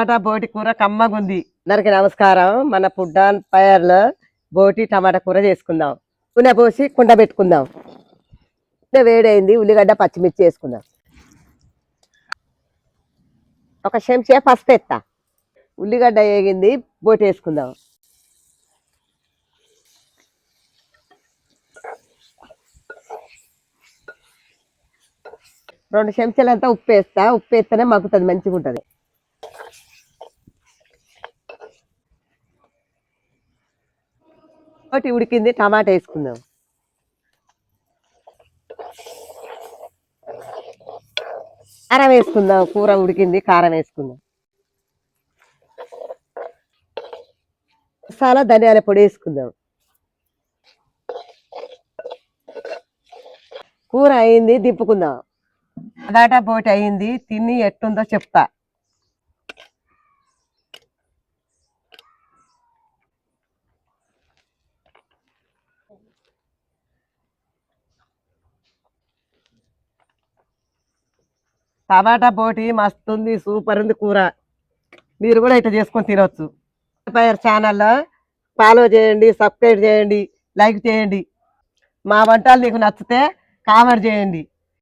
టమాటా బోటి కూర కమ్మగుంది. అందరికి నమస్కారం. మన ఫుడ్ ఆన్ ఫైర్ లో బోటి టమాటా కూర చేసుకుందాం. నూనె పోసి కుండ పెట్టుకుందాం. నూనె వేడైంది, ఉల్లిగడ్డ పచ్చిమిర్చి వేసుకుందాం. ఒక చెంచా పసుపు ఎత్తా. ఉల్లిగడ్డ వేగింది, బోటి వేసుకుందాం. రెండు చెంచాలంతా ఉప్పు వేస్తా. ఉప్పు వేస్తేనే మగ్గుతుంది, మంచిగా ఉంటుంది. బోటి ఉడికింది, టమాటా వేసుకుందాం. కారం వేసుకుందాం. కూర ఉడికింది, కారం వేసుకుందాం. మసాలా ధనియాల పొడి వేసుకుందాం. కూర అయింది, దింపుకుందాం. టమాటా బోటి అయింది, తిని ఎట్టుందో చెప్తా. టమాటా బోటి మస్తు ఉంది, సూపర్ ఉంది కూర. మీరు కూడా ఇట్లా చేసుకొని తినవచ్చు. ఫైర్ ఛానల్లో ఫాలో చేయండి, సబ్స్క్రైబ్ చేయండి, లైక్ చేయండి. మా వంటలు మీకు నచ్చితే కామెంట్ చేయండి.